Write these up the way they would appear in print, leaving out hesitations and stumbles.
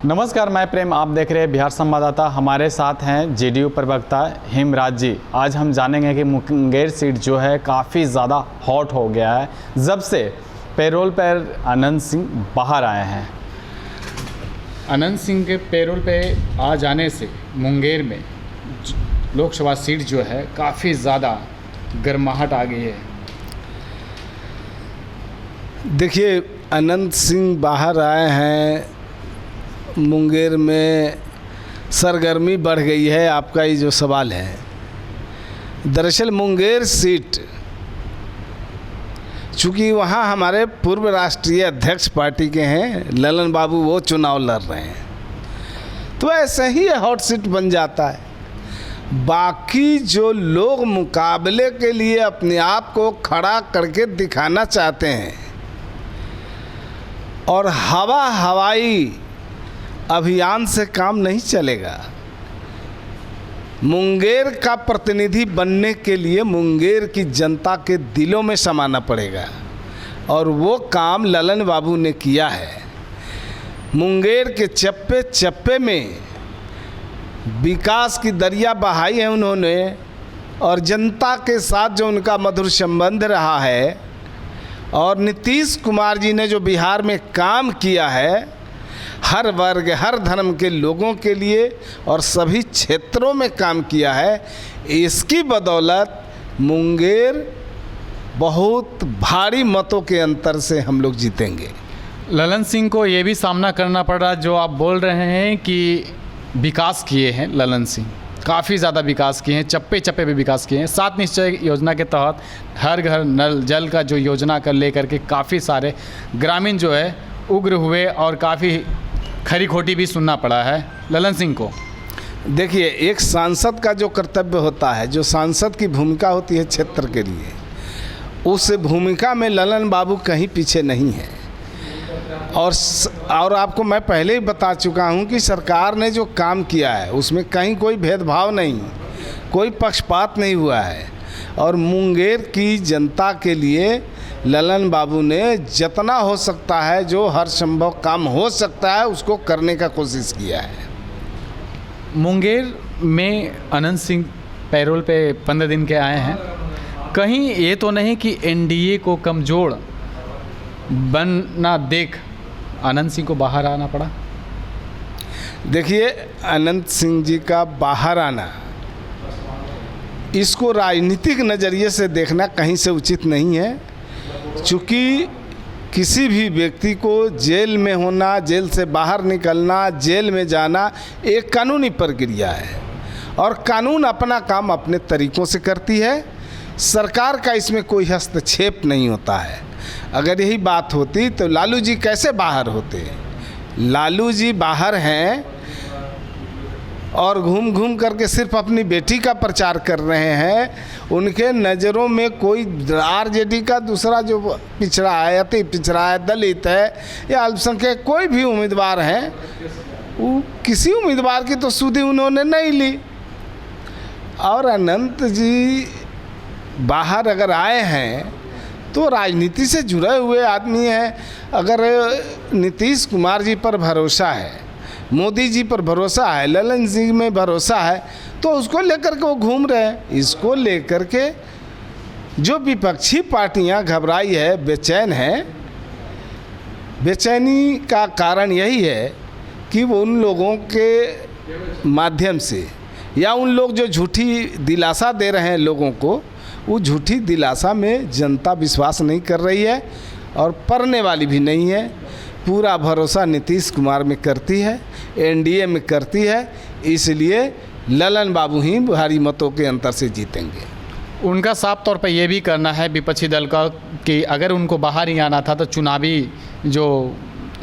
नमस्कार, मैं प्रेम, आप देख रहे हैं बिहार संवाददाता। हमारे साथ हैं जेडीयू प्रवक्ता हेमराज जी। आज हम जानेंगे कि मुंगेर सीट जो है काफ़ी ज़्यादा हॉट हो गया है जब से पैरोल पर अनंत सिंह बाहर आए हैं। अनंत सिंह के पैरोल पे आ जाने से मुंगेर में लोकसभा सीट जो है काफ़ी ज़्यादा गर्माहट आ गई है। देखिए, अनंत सिंह बाहर आए हैं, मुंगेर में सरगर्मी बढ़ गई है। आपका ये जो सवाल है, दरअसल मुंगेर सीट, चूँकि वहाँ हमारे पूर्व राष्ट्रीय अध्यक्ष पार्टी के हैं ललन बाबू, वो चुनाव लड़ रहे हैं, तो ऐसे ही हॉट सीट बन जाता है। बाकी जो लोग मुकाबले के लिए अपने आप को खड़ा करके दिखाना चाहते हैं और हवाई अभियान से काम नहीं चलेगा। मुंगेर का प्रतिनिधि बनने के लिए मुंगेर की जनता के दिलों में समाना पड़ेगा और वो काम ललन बाबू ने किया है। मुंगेर के चप्पे चप्पे में विकास की दरिया बहाई है उन्होंने, और जनता के साथ जो उनका मधुर संबंध रहा है, और नीतीश कुमार जी ने जो बिहार में काम किया है हर वर्ग हर धर्म के लोगों के लिए और सभी क्षेत्रों में काम किया है, इसकी बदौलत मुंगेर बहुत भारी मतों के अंतर से हम लोग जीतेंगे। ललन सिंह को ये भी सामना करना पड़ रहा, जो आप बोल रहे हैं कि विकास किए हैं ललन सिंह, काफ़ी ज़्यादा विकास किए हैं, चप्पे चप्पे पे विकास किए हैं। 7 निश्चय योजना के तहत हर घर नल जल का जो योजना कर लेकर के काफ़ी सारे ग्रामीण जो है उग्र हुए और काफ़ी खरी खोटी भी सुनना पड़ा है ललन सिंह को। देखिए, एक सांसद का जो कर्तव्य होता है, जो सांसद की भूमिका होती है क्षेत्र के लिए, उस भूमिका में ललन बाबू कहीं पीछे नहीं है। और आपको मैं पहले ही बता चुका हूं कि सरकार ने जो काम किया है उसमें कहीं कोई भेदभाव नहीं, कोई पक्षपात नहीं हुआ है, और मुंगेर की जनता के लिए ललन बाबू ने जितना हो सकता है, जो हर संभव काम हो सकता है, उसको करने का कोशिश किया है। मुंगेर में अनंत सिंह पैरोल पे 15 दिन के आए हैं। कहीं ये तो नहीं कि एनडीए को कमज़ोर बनना देख अनंत सिंह को बाहर आना पड़ा? देखिए, अनंत सिंह जी का बाहर आना, इसको राजनीतिक नज़रिए से देखना कहीं से उचित नहीं है, चूँकि किसी भी व्यक्ति को जेल में होना, जेल से बाहर निकलना, जेल में जाना एक कानूनी प्रक्रिया है और कानून अपना काम अपने तरीक़ों से करती है। सरकार का इसमें कोई हस्तक्षेप नहीं होता है। अगर यही बात होती तो लालू जी कैसे बाहर होते? लालू जी बाहर हैं और घूम घूम करके सिर्फ अपनी बेटी का प्रचार कर रहे हैं। उनके नज़रों में कोई आरजेडी का दूसरा जो पिछड़ा है, अति पिछड़ा है, दलित है या अल्पसंख्यक कोई भी उम्मीदवार हैं, वो किसी उम्मीदवार की तो सुधि उन्होंने नहीं ली। और अनंत जी बाहर अगर आए हैं तो राजनीति से जुड़े हुए आदमी हैं। अगर नीतीश कुमार जी पर भरोसा है, मोदी जी पर भरोसा है, ललन सिंह में भरोसा है, तो उसको लेकर के वो घूम रहे हैं। इसको लेकर के जो विपक्षी पार्टियां घबराई है, बेचैन है, बेचैनी का कारण यही है कि वो उन लोगों के माध्यम से या उन लोग जो झूठी दिलासा दे रहे हैं लोगों को, वो झूठी दिलासा में जनता विश्वास नहीं कर रही है और पढ़ने वाली भी नहीं है। पूरा भरोसा नीतीश कुमार में करती है, एनडीए में करती है, इसलिए ललन बाबू ही भारी मतों के अंतर से जीतेंगे। उनका साफ तौर पर यह भी करना है विपक्षी दल का कि अगर उनको बाहर ही आना था तो चुनावी जो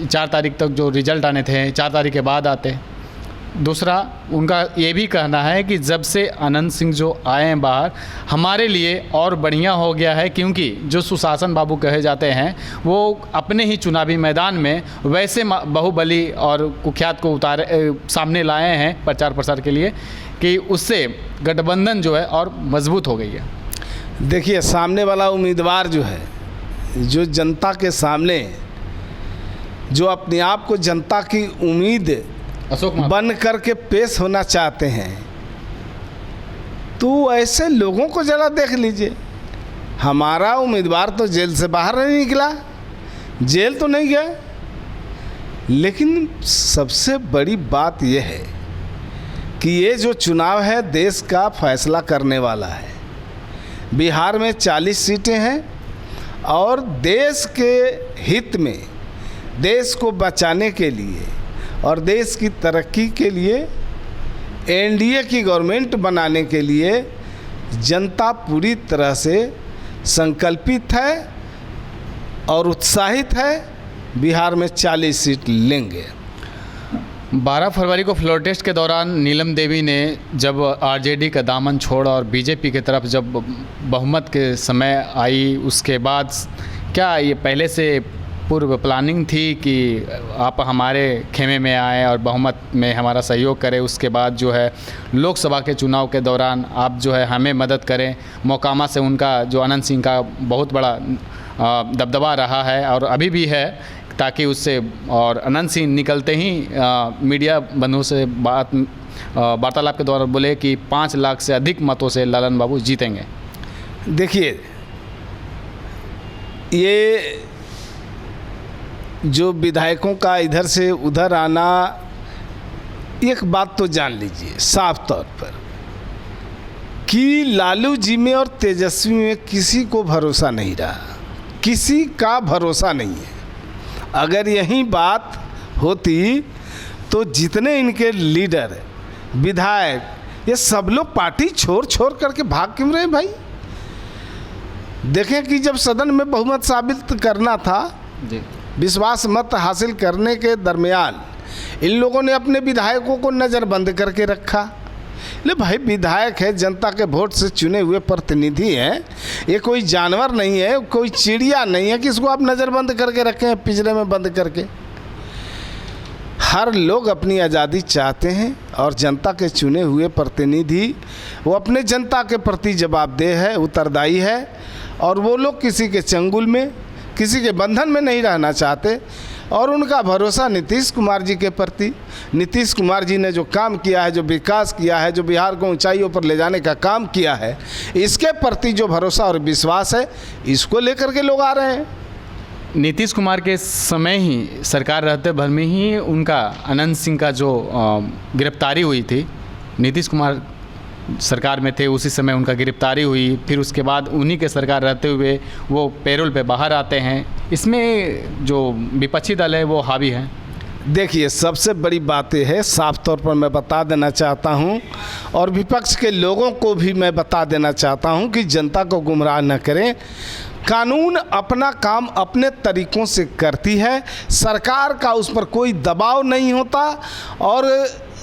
4 तारीख तक जो रिजल्ट आने थे 4 तारीख के बाद आते। दूसरा, उनका ये भी कहना है कि जब से अनंत सिंह जो आए हैं बाहर, हमारे लिए और बढ़िया हो गया है, क्योंकि जो सुशासन बाबू कहे जाते हैं वो अपने ही चुनावी मैदान में वैसे बाहुबली और कुख्यात को सामने लाए हैं प्रचार प्रसार के लिए कि उससे गठबंधन जो है और मजबूत हो गई है। देखिए, सामने वाला उम्मीदवार जो है, जो जनता के सामने जो अपने आप को जनता की उम्मीद अशोक महतो बन करके पेश होना चाहते हैं, तो ऐसे लोगों को ज़रा देख लीजिए। हमारा उम्मीदवार तो जेल से बाहर नहीं निकला, जेल तो नहीं गया, लेकिन सबसे बड़ी बात यह है कि ये जो चुनाव है देश का फैसला करने वाला है। बिहार में 40 सीटें हैं और देश के हित में, देश को बचाने के लिए और देश की तरक्की के लिए, एनडीए की गवर्नमेंट बनाने के लिए जनता पूरी तरह से संकल्पित है और उत्साहित है। बिहार में 40 सीट लेंगे। 12 फरवरी को फ्लोर टेस्ट के दौरान नीलम देवी ने जब आरजेडी का दामन छोड़ा और बीजेपी की तरफ जब बहुमत के समय आई, उसके बाद क्या ये पहले से पूर्व प्लानिंग थी कि आप हमारे खेमे में आए और बहुमत में हमारा सहयोग करें, उसके बाद जो है लोकसभा के चुनाव के दौरान आप जो है हमें मदद करें? मोकामा से उनका जो अनंत सिंह का बहुत बड़ा दबदबा रहा है और अभी भी है, ताकि उससे और अनंत सिंह निकलते ही मीडिया बंधुओं से वार्तालाप के दौरान बोले कि 5 लाख से अधिक मतों से ललन बाबू जीतेंगे। देखिए, ये जो विधायकों का इधर से उधर आना, एक बात तो जान लीजिए साफ तौर पर कि लालू जी में और तेजस्वी में किसी को भरोसा नहीं रहा, किसी का भरोसा नहीं है। अगर यही बात होती तो जितने इनके लीडर, विधायक, ये सब लोग पार्टी छोड़ करके भाग क्यों रहे भाई? देखें कि जब सदन में बहुमत साबित करना था जी, विश्वास मत हासिल करने के दरमियान इन लोगों ने अपने विधायकों को नज़रबंद करके रखा। ले भाई, विधायक है, जनता के वोट से चुने हुए प्रतिनिधि हैं, ये कोई जानवर नहीं है, कोई चिड़िया नहीं है कि इसको आप नज़रबंद करके रखें, पिंजरे में बंद करके। हर लोग अपनी आज़ादी चाहते हैं और जनता के चुने हुए प्रतिनिधि वो अपने जनता के प्रति जवाबदेह है, उत्तरदायी है, और वो लोग किसी के चंगुल में, किसी के बंधन में नहीं रहना चाहते। और उनका भरोसा नीतीश कुमार जी के प्रति, नीतीश कुमार जी ने जो काम किया है, जो विकास किया है, जो बिहार को ऊंचाइयों पर ले जाने का काम किया है, इसके प्रति जो भरोसा और विश्वास है, इसको लेकर के लोग आ रहे हैं। नीतीश कुमार के समय ही, सरकार रहते भर में ही उनका अनंत सिंह का जो गिरफ्तारी हुई थी, नीतीश कुमार सरकार में थे उसी समय उनका गिरफ्तारी हुई, फिर उसके बाद उन्हीं के सरकार रहते हुए वो पैरोल पे बाहर आते हैं। इसमें जो विपक्षी दल है वो हावी है। देखिए, सबसे बड़ी बात यह है, साफ तौर पर मैं बता देना चाहता हूं और विपक्ष के लोगों को भी मैं बता देना चाहता हूं कि जनता को गुमराह न करें। कानून अपना काम अपने तरीक़ों से करती है, सरकार का उस पर कोई दबाव नहीं होता। और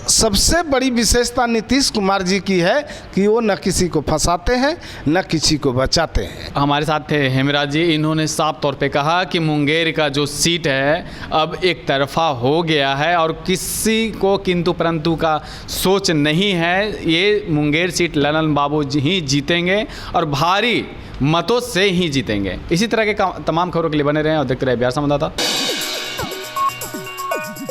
सबसे बड़ी विशेषता नीतीश कुमार जी की है कि वो न किसी को फंसाते हैं, न किसी को बचाते हैं। हमारे साथ थे हेमराज जी, इन्होंने साफ तौर पे कहा कि मुंगेर का जो सीट है अब एक तरफा हो गया है और किसी को किंतु परंतु का सोच नहीं है। ये मुंगेर सीट ललन बाबू जी ही जीतेंगे और भारी मतों से ही जीतेंगे। इसी तरह के तमाम खबरों के लिए बने रहें और देखते रहे बिहार संवाददाता।